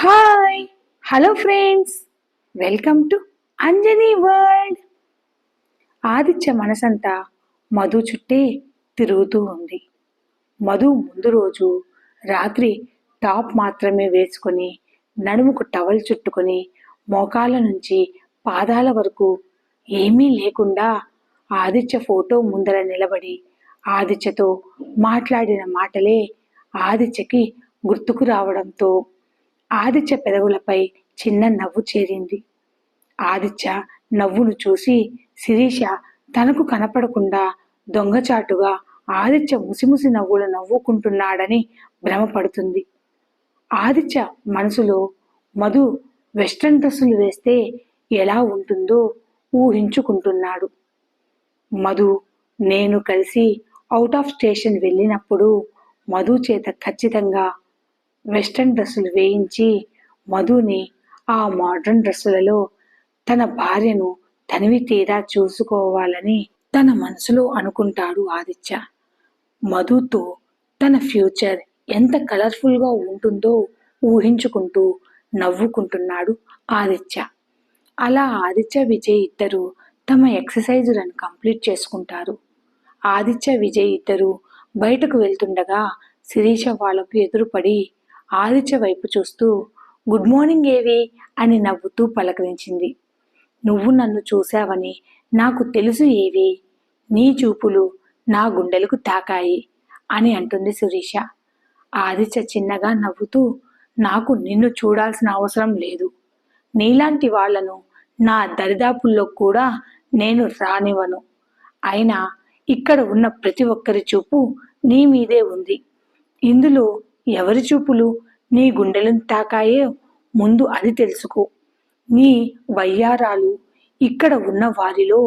Hi hello friends, welcome to Anjani world. Aditya మనసంతా మధు చుట్టే తిరుగుతూ ఉంది. మధు ముందు రోజు రాత్రి టాప్ మాత్రమే వేసుకొని, నడుముకు టవల్ చుట్టుకొని, మోకాల నుంచి పాదాల వరకు ఏమీ లేకుండా ఆదిత్య ఫోటో ముందర నిలబడి ఆదిత్యతో మాట్లాడిన మాటలే ఆదిత్యకి గుర్తుకు రావడంతో ఆదిత్య పెదవులపై చిన్న నవ్వు చేరింది. ఆదిత్య నవ్వును చూసి శిరీష తనకు కనపడకుండా దొంగచాటుగా ఆదిత్య ముసిముసి నవ్వులు నవ్వుకుంటున్నాడని భ్రమపడుతుంది. ఆదిత్య మనసులో మధు వెస్ట్రన్ డ్రెస్సులు వేస్తే ఎలా ఉంటుందో ఊహించుకుంటున్నాడు. మధు నేను కలిసి అవుట్ ఆఫ్ స్టేషన్ వెళ్ళినప్పుడు మధు చేత ఖచ్చితంగా వెస్ట్రన్ డ్రెస్సులు వేయించి మధుని ఆ మోడ్రన్ డ్రెస్సులలో తన భార్యను తనివి తీరా చూసుకోవాలని తన మనసులో అనుకుంటాడు ఆదిత్య. మధుతో తన ఫ్యూచర్ ఎంత కలర్ఫుల్గా ఉంటుందో ఊహించుకుంటూ నవ్వుకుంటున్నాడు ఆదిత్య. అలా ఆదిత్య విజయ్ ఇద్దరు తమ ఎక్సర్సైజులను కంప్లీట్ చేసుకుంటారు. ఆదిత్య విజయ్ ఇద్దరు బయటకు వెళ్తుండగా శిరీష వాళ్లకు ఎదురుపడి ఆదిత్య వైపు చూస్తూ గుడ్ మార్నింగ్ ఏవి అని నవ్వుతూ పలకరించింది. నువ్వు నన్ను చూశావని నాకు తెలుసు ఏవి, నీ చూపులు నా గుండెలకు తాకాయి అని అంటుంది శిరీష. ఆదిత్య చిన్నగా నవ్వుతూ నాకు నిన్ను చూడాల్సిన అవసరం లేదు, నీలాంటి వాళ్లను నా దరిదాపుల్లో కూడా నేను రానివ్వను, అయినా ఇక్కడ ఉన్న ప్రతి ఒక్కరి చూపు నీ మీదే ఉంది, ఇందులో ఎవరి చూపులు నీ గుండెలను తాకాయో ముందు అది తెలుసుకో, నీ వయ్యారాలు ఇక్కడ ఉన్న వారిలో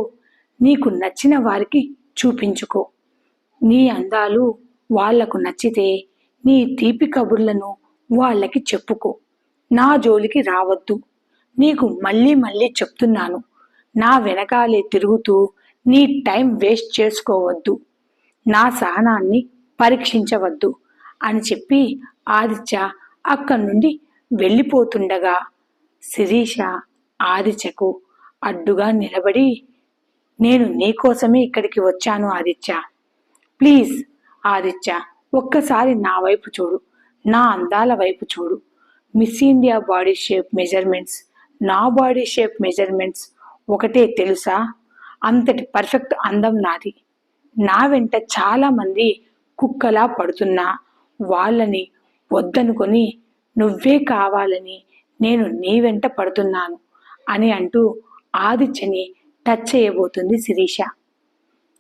నీకు నచ్చిన వారికి చూపించుకో, నీ అందాలు వాళ్లకు నచ్చితే నీ తీపి కబుర్లను వాళ్ళకి చెప్పుకో, నా జోలికి రావద్దు, నీకు మళ్ళీ మళ్ళీ చెప్తున్నాను, నా వెనకాలే తిరుగుతూ నీ టైం వేస్ట్ చేసుకోవద్దు, నా సహనాన్ని పరీక్షించవద్దు అని చెప్పి ఆదిత్య అక్కడి నుండి వెళ్ళిపోతుండగా శిరీష ఆదిత్యకు అడ్డుగా నిలబడి నేను నీకోసమే ఇక్కడికి వచ్చాను ఆదిత్య, ప్లీజ్ ఆదిత్య ఒక్కసారి నా వైపు చూడు, నా అందాల వైపు చూడు, miss India body shape measurements నా బాడీ షేప్ మెజర్మెంట్స్ ఒకటే తెలుసా, అంతటి పర్ఫెక్ట్ అందం నాది, నా వెంట చాలా మంది కుక్కలా పడుతున్నా వాళ్ళని వద్దనుకొని నువ్వే కావాలని నేను నీ వెంట పడుతున్నాను అని అంటూ ఆదిత్యని టచ్ చేయబోతుంది శిరీష.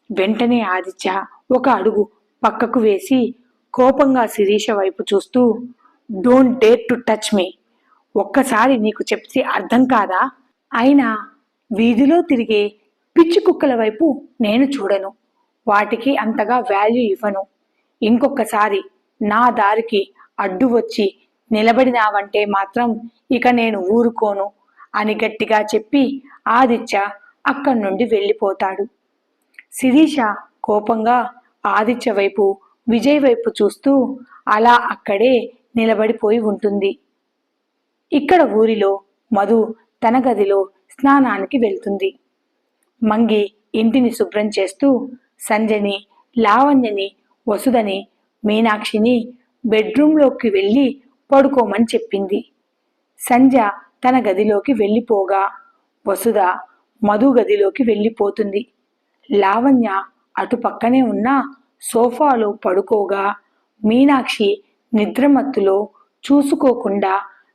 వెంటనే ఆదిత్య ఒక అడుగు పక్కకు వేసి కోపంగా శిరీష వైపు చూస్తూ don't dare to touch me, ఒక్కసారి నీకు చెప్తే అర్థం కాదా, అయినా వీధిలో తిరిగే పిచ్చి కుక్కల వైపు నేను చూడను, వాటికి అంతగా వాల్యూ ఇవ్వను, ఇంకొకసారి నా దారికి అడ్డు వచ్చి నిలబడినావంటే మాత్రం ఇక నేను ఊరుకోను అని గట్టిగా చెప్పి ఆదిత్య అక్కడి నుండి వెళ్ళిపోతాడు. శిరీష కోపంగా ఆదిత్య వైపు విజయ్ వైపు చూస్తూ అలా అక్కడే నిలబడిపోయి ఉంటుంది. ఇక్కడ ఊరిలో మధు తన గదిలో స్నానానికి వెళ్తుంది. మంగి ఇంటిని శుభ్రం చేస్తూ సంజని, లావణ్యని, వసుదని, మీనాక్షిని బెడ్రూంలోకి వెళ్ళి పడుకోమని చెప్పింది. సంజ తన గదిలోకి వెళ్ళిపోగా వసుధ మధు గదిలోకి వెళ్ళిపోతుంది. లావణ్య అటు పక్కనే ఉన్న సోఫాలో పడుకోగా మీనాక్షి నిద్రమత్తులో చూసుకోకుండా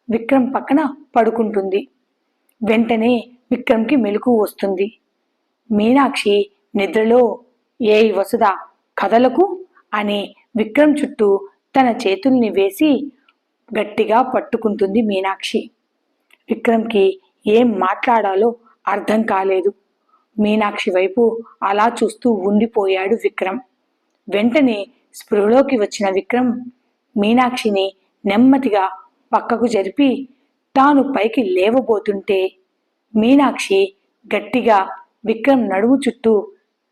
విక్రమ్ పక్కన పడుకుంటుంది. వెంటనే విక్రమ్కి మెలకువ వస్తుంది. మీనాక్షి నిద్రలో ఏయ్ వసుధ కదలకు అని విక్రమ్ చుట్టూ తన చేతుల్ని వేసి గట్టిగా పట్టుకుంటుంది మీనాక్షి. విక్రమ్కి ఏం మాట్లాడాలో అర్థం కాలేదు. మీనాక్షి వైపు అలా చూస్తూ ఉండిపోయాడు విక్రమ్. వెంటనే స్పృహలోకి వచ్చిన విక్రమ్ మీనాక్షిని నెమ్మదిగా పక్కకు జరిపి తాను పైకి లేవబోతుంటే మీనాక్షి గట్టిగా విక్రమ్ నడుము చుట్టూ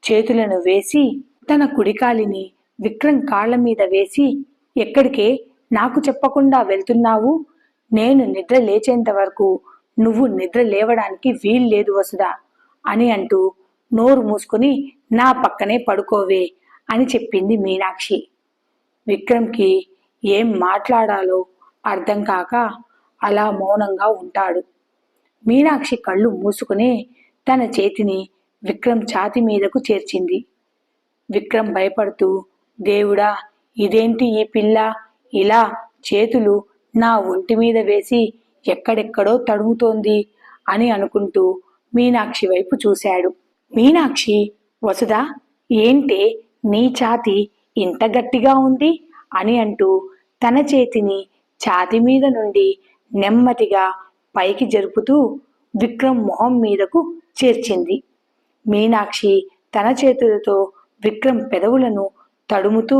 చేతులను వేసి తన కుడికాలిని విక్రమ్ కాళ్ల మీద వేసి ఎక్కడికే నాకు చెప్పకుండా వెళ్తున్నావు, నేను నిద్ర లేచేంత వరకు నువ్వు నిద్ర లేవడానికి వీల్లేదు వసుదా అని అంటూ నోరు మూసుకుని నా పక్కనే పడుకోవే అని చెప్పింది మీనాక్షి. విక్రమ్కి ఏం మాట్లాడాలో అర్థం కాక అలా మౌనంగా ఉంటాడు. మీనాక్షి కళ్ళు మూసుకుని తన చేతిని విక్రమ్ ఛాతి మీదకు చేర్చింది. విక్రమ్ భయపడుతూ, దేవుడా, ఇదేంటి ఈ పిల్ల ఇలా చేతులు నా ఒంటి మీద వేసి ఎక్కడెక్కడో తడుముతోంది అని అనుకుంటూ మీనాక్షి వైపు చూశాడు. మీనాక్షి, వసుదా, ఏంటే నీ ఛాతి ఇంత గట్టిగా ఉంది అని అంటూ తన చేతిని ఛాతి మీద నుండి నెమ్మదిగా పైకి జరుపుతూ విక్రమ్ మొహం మీదకు చేర్చింది. మీనాక్షి తన చేతులతో విక్రమ్ పెదవులను తడుముతూ,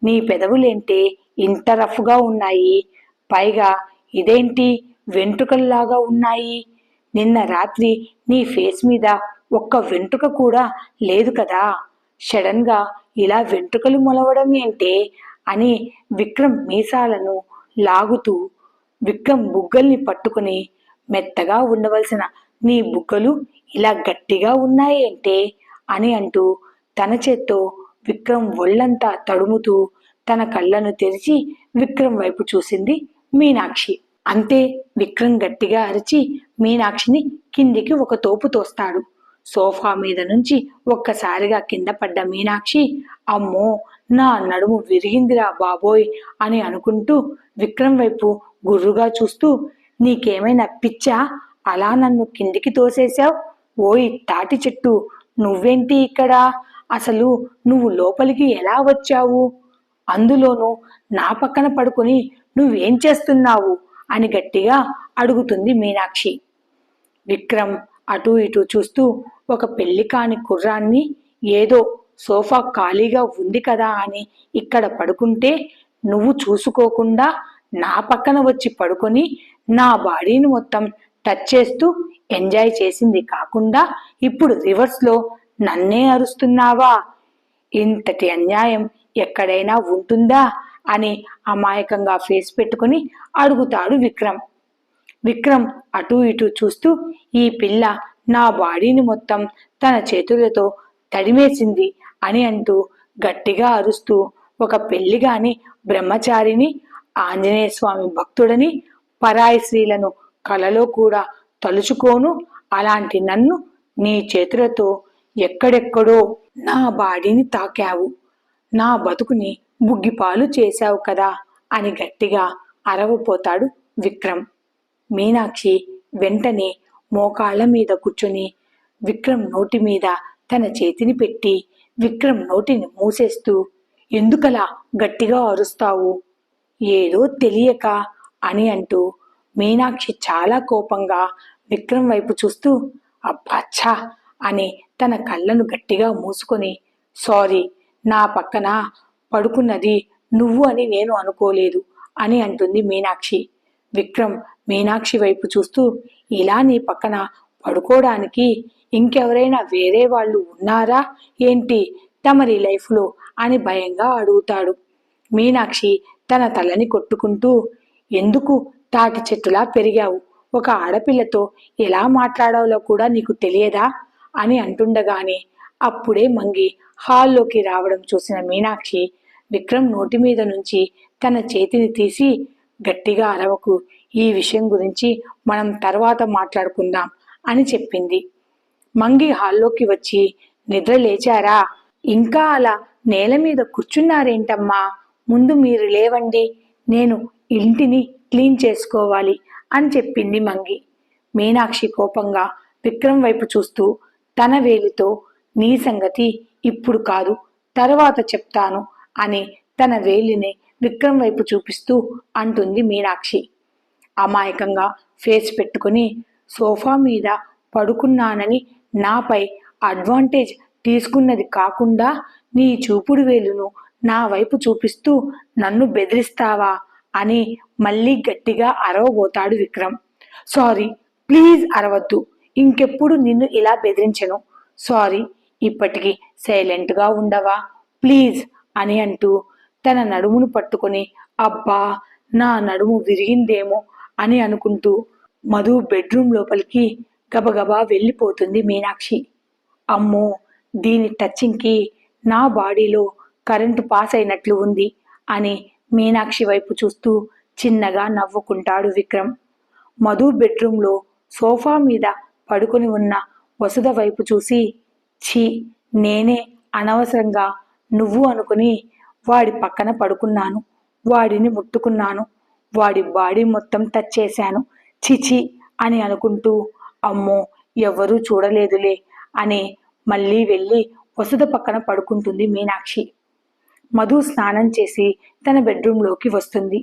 నీ పెదవులేంటే ఇంత రఫ్గా ఉన్నాయి, పైగా ఇదేంటి వెంట్రుకల్లాగా ఉన్నాయి, నిన్న రాత్రి నీ ఫేస్ మీద ఒక్క వెంట్రుక కూడా లేదు కదా, సడన్ గా ఇలా వెంట్రుకలు మొలవడం ఏంటే అని విక్రమ్ మీసాలను లాగుతూ విక్రమ్ బుగ్గల్ని పట్టుకుని, మెత్తగా ఉండవలసిన నీ బుగ్గలు ఇలా గట్టిగా ఉన్నాయేంటే అని అంటూ తన చేత్తో విక్రమ్ ఒళ్ళంతా తడుముతూ తన కళ్ళను తెరిచి విక్రమ్ వైపు చూసింది మీనాక్షి. అంతే, విక్రమ్ గట్టిగా అరిచి మీనాక్షిని కిందికి ఒక తోపు తోస్తాడు. సోఫా మీద నుంచి ఒక్కసారిగా కింద పడ్డ మీనాక్షి, అమ్మో నా నడుము విరిగిందిరా బాబోయ్ అని అనుకుంటూ విక్రమ్ వైపు గుర్రుగా చూస్తూ, నీకేమైనా పిచ్చా, అలా నన్ను కిందికి తోసేశావు, ఓయ్ తాటి చెట్టు, నువ్వేంటి ఇక్కడ, అసలు నువ్వు లోపలికి ఎలా వచ్చావు, అందులోనూ నా పక్కన పడుకుని నువ్వేం చేస్తున్నావు అని గట్టిగా అడుగుతుంది మీనాక్షి. విక్రమ్ అటూ ఇటూ చూస్తూ, ఒక పెళ్లి కాని కుర్రాన్ని ఏదో సోఫా ఖాళీగా ఉంది కదా అని ఇక్కడ పడుకుంటే నువ్వు చూసుకోకుండా నా పక్కన వచ్చి పడుకొని నా బాడీని మొత్తం టచ్ చేస్తూ ఎంజాయ్ చేసింది కాకుండా ఇప్పుడు రివర్స్లో నన్నే అరుస్తున్నావా, ఇంతటి అన్యాయం ఎక్కడైనా ఉంటుందా అని అమాయకంగా ఫేస్ పెట్టుకుని అడుగుతాడు విక్రమ్. విక్రమ్ అటూ ఇటూ చూస్తూ, ఈ పిల్ల నా బాడీని మొత్తం తన చేతులతో తడిమేసింది అని అంటూ గట్టిగా అరుస్తూ, ఒక పెళ్లిగాని బ్రహ్మచారిని, ఆంజనేయ స్వామి భక్తుడని, పరాయి స్త్రీలను కలలో కూడా తలుచుకోను అలాంటి నన్ను నీ చేతులతో ఎక్కడెక్కడో నా బాడీని తాకావు, నా బతుకుని బుగ్గిపాలు చేశావు కదా అని గట్టిగా అరవపోతాడు విక్రమ్. మీనాక్షి వెంటనే మోకాళ్ల మీద కూర్చొని విక్రమ్ నోటి మీద తన చేతిని పెట్టి విక్రమ్ నోటిని మూసేస్తూ, ఎందుకలా గట్టిగా అరుస్తావు, ఏదో తెలియక అని అంటూ మీనాక్షి చాలా కోపంగా విక్రమ్ వైపు చూస్తూ, అబ్బాచ్చా అని తన కళ్ళను గట్టిగా మూసుకొని, సారీ, నా పక్కన పడుకున్నది నువ్వు అని నేను అనుకోలేదు అని అంటుంది మీనాక్షి. విక్రమ్ మీనాక్షి వైపు చూస్తూ, ఇలా నీ పక్కన పడుకోవడానికి ఇంకెవరైనా వేరే వాళ్ళు ఉన్నారా ఏంటి తమరి లైఫ్లో అని భయంగా అడుగుతాడు. మీనాక్షి తన తలని కొట్టుకుంటూ, ఎందుకు తాటి చెట్టులా పెరిగావు, ఒక ఆడపిల్లతో ఎలా మాట్లాడాలో కూడా నీకు తెలియదా అని అంటుండగానే అప్పుడే మంగి హాల్లోకి రావడం చూసిన మీనాక్షి విక్రమ్ నోటి మీద నుంచి తన చేతిని తీసి, గట్టిగా అరవకు, ఈ విషయం గురించి మనం తర్వాత మాట్లాడుకుందాం అని చెప్పింది. మంగి హాల్లోకి వచ్చి, నిద్ర లేచారా, ఇంకా అలా నేల మీద కూర్చున్నారేంటమ్మా, ముందు మీరు లేవండి, నేను ఇంటిని క్లీన్ చేసుకోవాలి అని చెప్పింది మంగి. మీనాక్షి కోపంగా విక్రమ్ వైపు చూస్తూ తన వేలితో, నీ సంగతి ఇప్పుడు కాదు తర్వాత చెప్తాను అని తన వేలిని విక్రమ్ వైపు చూపిస్తూ అంటుంది మీనాక్షి. అమాయకంగా ఫేస్ పెట్టుకుని, సోఫా మీద పడుకున్నానని నాపై అడ్వాంటేజ్ తీసుకున్నది కాకుండా నీ చూపుడు వేలును నా వైపు చూపిస్తూ నన్ను బెదిరిస్తావా అని మళ్ళీ గట్టిగా అరవబోతాడు విక్రమ్. సారీ, ప్లీజ్ అరవద్దు, ఇంకెప్పుడు నిన్ను ఇలా బెదిరించను, సారీ, ఇప్పటికి సైలెంట్గా ఉండవా ప్లీజ్ అని అంటూ తన నడుమును పట్టుకుని, అబ్బా నా నడుము విరిగిందేమో అని అనుకుంటూ మధు బెడ్రూమ్ లోపలికి గబగబా వెళ్ళిపోతుంది మీనాక్షి. అమ్మో, దీని టచ్చింగ్కి నా బాడీలో కరెంటు పాస్ అయినట్లు ఉంది అని మీనాక్షి వైపు చూస్తూ చిన్నగా నవ్వుకుంటాడు విక్రమ్. మధు బెడ్రూమ్లో సోఫా మీద పడుకొని ఉన్న వసుధ వైపు చూసి, ఛీ, నేనే అనవసరంగా నువ్వు అనుకుని వాడి పక్కన పడుకున్నాను, వాడిని ముట్టుకున్నాను, వాడి బాడీ మొత్తం టచ్ చేశాను, చిచి అని అనుకుంటూ అమ్మో ఎవ్వరూ చూడలేదులే అని మళ్ళీ వెళ్ళి వసుధ పక్కన పడుకుంటుంది మీనాక్షి. మధు స్నానం చేసి తన బెడ్రూంలోకి వస్తుంది.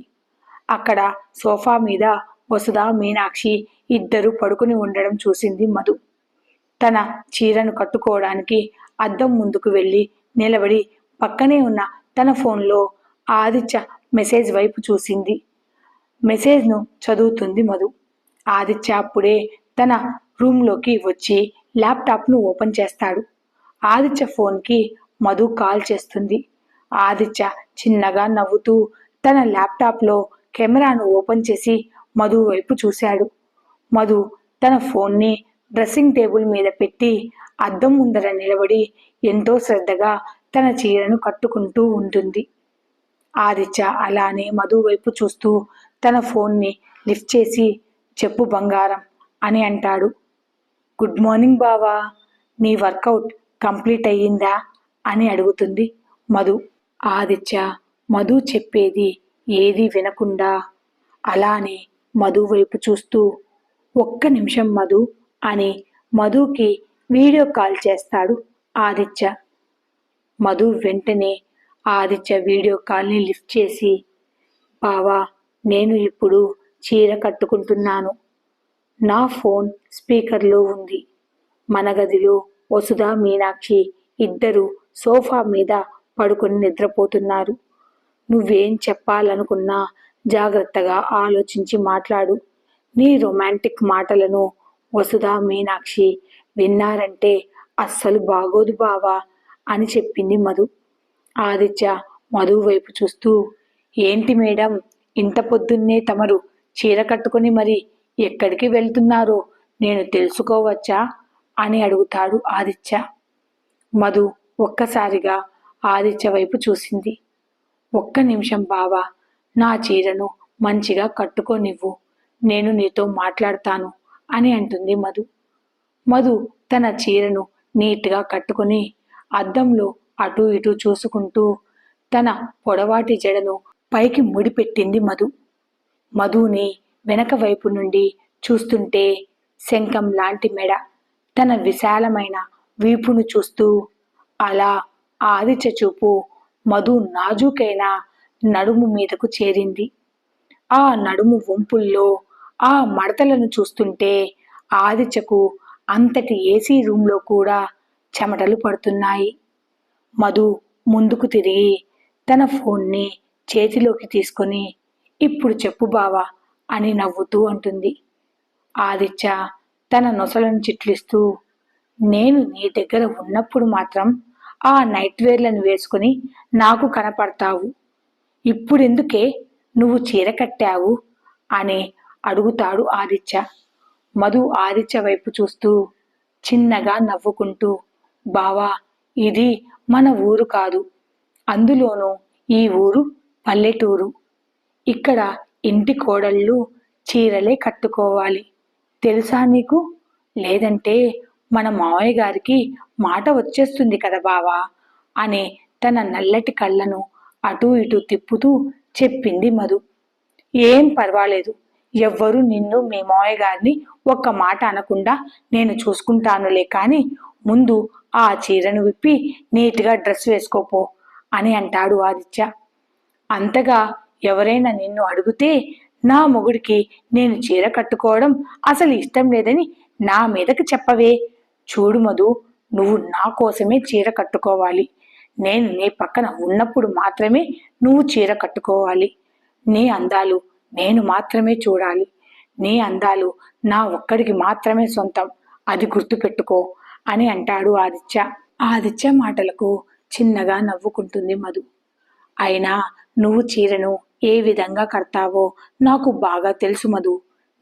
అక్కడ సోఫా మీద వసుధ మీనాక్షి ఇద్దరు పడుకుని ఉండడం చూసింది మధు. తన చీరను కట్టుకోవడానికి అద్దం ముందుకు వెళ్ళి నిలబడి పక్కనే ఉన్న తన ఫోన్లో ఆదిత్య మెసేజ్ వైపు చూసింది. మెసేజ్ను చదువుతుంది మధు. ఆదిత్య అప్పుడే తన రూమ్లోకి వచ్చి ల్యాప్టాప్ను ఓపెన్ చేస్తాడు. ఆదిత్య ఫోన్కి మధు కాల్ చేస్తుంది. ఆదిత్య చిన్నగా నవ్వుతూ తన ల్యాప్టాప్లో కెమెరాను ఓపెన్ చేసి మధు వైపు చూశాడు. మధు తన ఫోన్ని డ్రెస్సింగ్ టేబుల్ మీద పెట్టి అద్దం ముందర నిలబడి ఎంతో శ్రద్ధగా తన చీరను కట్టుకుంటూ ఉంటుంది. ఆదిత్య అలానే మధు వైపు చూస్తూ తన ఫోన్ని లిఫ్ట్ చేసి, చెప్పు బంగారం అని అంటాడు. గుడ్ మార్నింగ్ బావా, నీ వర్కౌట్ కంప్లీట్ అయ్యిందా అని అడుగుతుంది మధు. ఆదిత్య మధు చెప్పేది ఏది వినకుండా అలానే మధు వైపు చూస్తూ, ఒక్క నిమిషం మధు అని మధుకి వీడియో కాల్ చేస్తాడు ఆదిత్య. మధు వెంటనే ఆదిత్య వీడియో కాల్ని లిఫ్ట్ చేసి, బావా, నేను ఇప్పుడు చీర కట్టుకుంటున్నాను. నా ఫోన్ స్పీకర్లో ఉంది. మన గదిలో వసుధ మీనాక్షి ఇద్దరు సోఫా మీద పడుకొని నిద్రపోతున్నారు. నువ్వేం చెప్పాలనుకున్నా జాగ్రత్తగా ఆలోచించి మాట్లాడు. నీ రొమాంటిక్ మాటలను వసుధ మీనాక్షి విన్నారంటే అస్సలు బాగోదు బావా అని చెప్పింది మధు. ఆదిత్య మధు వైపు చూస్తూ, ఏంటి మేడం, ఇంత పొద్దున్నే తమరు చీర కట్టుకుని మరి ఎక్కడికి వెళ్తున్నారో నేను తెలుసుకోవచ్చా అని అడుగుతాడు ఆదిత్య. మధు ఒక్కసారిగా ఆదిత్య వైపు చూసింది. ఒక్క నిమిషం బావా, నా చీరను మంచిగా కట్టుకోనివ్వు, నేను నీతో మాట్లాడతాను అని అంటుంది మధు. మధు తన చీరను నీట్గా కట్టుకుని అద్దంలో అటూ ఇటూ చూసుకుంటూ తన పొడవాటి జడను పైకి ముడిపెట్టింది మధు. మధుని వెనక వైపు నుండి చూస్తుంటే శంఖం లాంటి మెడ, తన విశాలమైన వీపును చూస్తూ అలా ఆదిత్య చూపు మధు నాజూకైన నడుము మీదకు చేరింది. ఆ నడుము వంపుల్లో ఆ మడతలను చూస్తుంటే ఆదిత్యకు అంతటి ఏసీ రూంలో కూడా చెమటలు పడుతున్నాయి. మధు ముందుకు తిరిగి తన ఫోన్ని చేతిలోకి తీసుకొని, ఇప్పుడు చెప్పు బావా అని నవ్వుతూ అంటుంది. ఆదిత్య తన నొసలను చిట్లిస్తూ, నేను నీ దగ్గర ఉన్నప్పుడు మాత్రం ఆ నైట్ వేర్లను వేసుకుని నాకు కనపడతావు, ఇప్పుడెందుకే నువ్వు చీర కట్టావు అని అడుగుతాడు ఆదిత్య. మధు ఆదిత్య వైపు చూస్తూ చిన్నగా నవ్వుకుంటూ, బావా, ఇది మన ఊరు కాదు, అందులోనూ ఈ ఊరు పల్లెటూరు. ఇక్కడ ఇంటి కోడళ్ళు చీరలే కట్టుకోవాలి, తెలుసా నీకు? లేదంటే మన మావయ్య గారికి మాట వచ్చేస్తుంది కదా బావా అని తన నల్లటి కళ్ళను అటూ ఇటూ తిప్పుతూ చెప్పింది మధు. ఏం పర్వాలేదు, ఎవ్వరూ నిన్ను మీ మావయ్య గారిని ఒక్క మాట అనకుండా నేను చూసుకుంటానులే, కానీ ముందు ఆ చీరను విప్పి నీట్గా డ్రెస్ వేసుకోపో అని అంటాడు ఆదిత్య. అంతగా ఎవరైనా నిన్ను అడిగితే నా మొగుడికి నేను చీర కట్టుకోవడం అసలు ఇష్టం లేదని నా మీదకి చెప్పవే. చూడు మధు, నువ్వు నా కోసమే చీర కట్టుకోవాలి. నేను నీ పక్కన ఉన్నప్పుడు మాత్రమే నువ్వు చీర కట్టుకోవాలి. నీ అందాలు నేను మాత్రమే చూడాలి. నీ అందాలు నా ఒక్కడికి మాత్రమే సొంతం, అది గుర్తుపెట్టుకో అని అంటాడు ఆదిత్య. ఆదిత్య మాటలకు చిన్నగా నవ్వుకుంటుంది మధు. అయినా నువ్వు చీరను ఏ విధంగా కడతావో నాకు బాగా తెలుసు మధు.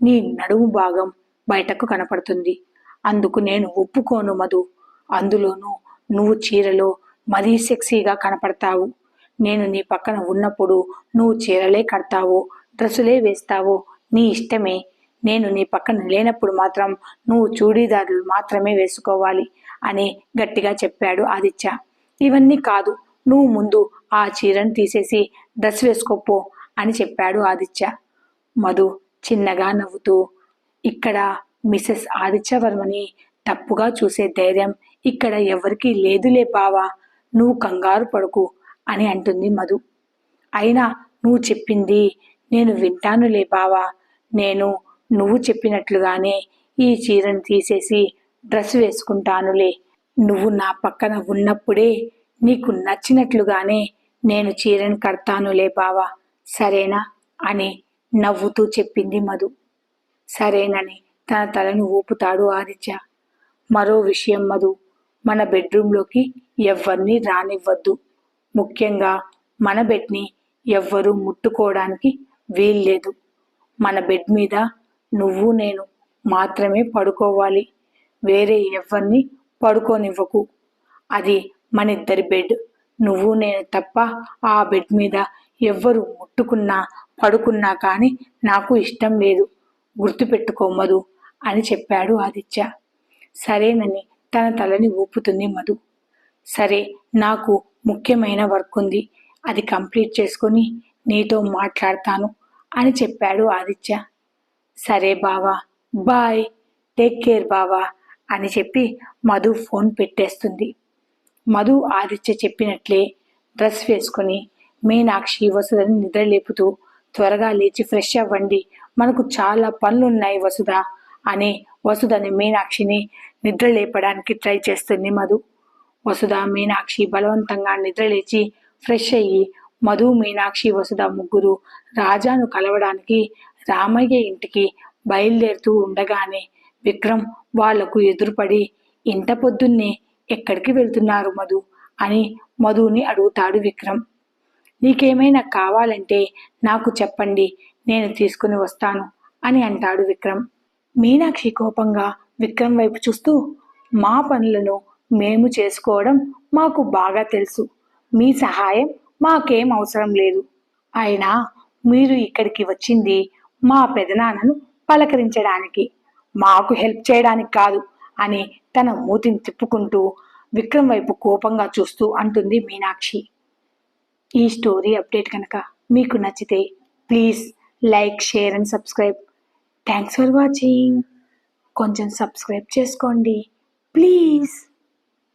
నీ నడుము భాగం బయటకు కనపడుతుంది. అందుకు నేను ఒప్పుకోను మధు. అందులోనూ నువ్వు చీరలో మరీ సెక్సీగా కనపడతావు. నేను నీ పక్కన ఉన్నప్పుడు నువ్వు చీరలే కడతావో డ్రెస్సులే వేస్తావో నీ ఇష్టమే. నేను నీ పక్కన లేనప్పుడు మాత్రం నువ్వు చూడీదారులు మాత్రమే వేసుకోవాలి అని గట్టిగా చెప్పాడు ఆదిత్య. ఇవన్నీ కాదు, నువ్వు ముందు ఆ చీరను తీసేసి డ్రెస్ వేసుకోపో అని చెప్పాడు ఆదిత్య. మధు చిన్నగా నవ్వుతూ, ఇక్కడ మిసెస్ ఆదిత్యవర్మని తప్పుగా చూసే ధైర్యం ఇక్కడ ఎవరికీ లేదులే బావా, నువ్వు కంగారు పడుకు అని అంటుంది మధు. అయినా నువ్వు చెప్పింది నేను వింటానులే బావా. నేను నువ్వు చెప్పినట్లుగానే ఈ చీరను తీసేసి డ్రెస్ వేసుకుంటానులే. నువ్వు నా పక్కన ఉన్నప్పుడే నీకు నచ్చినట్లుగానే నేను చీరను కడతానులే బావా, సరేనా అని నవ్వుతూ చెప్పింది మధు. సరేనని తన తలను ఊపుతాడు ఆదిత్య. మరో విషయం మధు, మన బెడ్రూంలోకి ఎవ్వరినీ రానివ్వద్దు. ముఖ్యంగా మన బెడ్ని ఎవ్వరూ ముట్టుకోవడానికి వీల్లేదు. మన బెడ్ మీద నువ్వు నేను మాత్రమే పడుకోవాలి. వేరే ఎవ్వరిని పడుకోనివ్వకు. అది మనిద్దరి బెడ్. నువ్వు నేను తప్ప ఆ బెడ్ మీద ఎవ్వరు ముట్టుకున్నా పడుకున్నా కానీ నాకు ఇష్టం లేదు. గుర్తుపెట్టుకో మధు అని చెప్పాడు ఆదిత్య. సరేనని తన తలని ఊపుతుంది మధు. సరే, నాకు ముఖ్యమైన వర్క్ ఉంది, అది కంప్లీట్ చేసుకొని నీతో మాట్లాడతాను అని చెప్పాడు ఆదిత్య. సరే బావా, బాయ్, టేక్ కేర్ బావా అని చెప్పి మధు ఫోన్ పెట్టేస్తుంది. మధు ఆదిత్య చెప్పినట్లే డ్రెస్ వేసుకుని మీనాక్షి వసుధని నిద్రలేపుతూ, త్వరగా లేచి ఫ్రెష్ అవ్వండి, మనకు చాలా పనులున్నాయి వసుధ అని వసుధని మీనాక్షిని నిద్రలేపడానికి ట్రై చేస్తుంది మధు. వసుధ మీనాక్షి బలవంతంగా నిద్రలేచి ఫ్రెష్ అయ్యి మధు మీనాక్షి వసుధ ముగ్గురు రాజాను కలవడానికి రామయ్య ఇంటికి బయలుదేరుతూ ఉండగానే విక్రమ్ వాళ్లకు ఎదురుపడి, ఇంత పొద్దున్నే ఎక్కడికి వెళ్తున్నారు మధు అని మధుని అడుగుతాడు విక్రమ్. నీకేమైనా కావాలంటే నాకు చెప్పండి, నేను తీసుకుని వస్తాను అని అంటాడు విక్రమ్. మీనాక్షి కోపంగా విక్రమ్ వైపు చూస్తూ, మా పనులను మేము చేసుకోవడం మాకు బాగా తెలుసు, మీ సహాయం మాకేం అవసరం లేదు. అయినా మీరు ఇక్కడికి వచ్చింది మా పెదనాన్నను పలకరించడానికి, మాకు హెల్ప్ చేయడానికి కాదు అని తన మూతిని తిప్పుకుంటూ విక్రమ్ వైపు కోపంగా చూస్తూ అంటుంది మీనాక్షి. ఈ స్టోరీ అప్డేట్ కనుక మీకు నచ్చితే please like, share and subscribe. Thanks for watching. కొంచెం సబ్స్క్రైబ్ చేసుకోండి ప్లీజ్.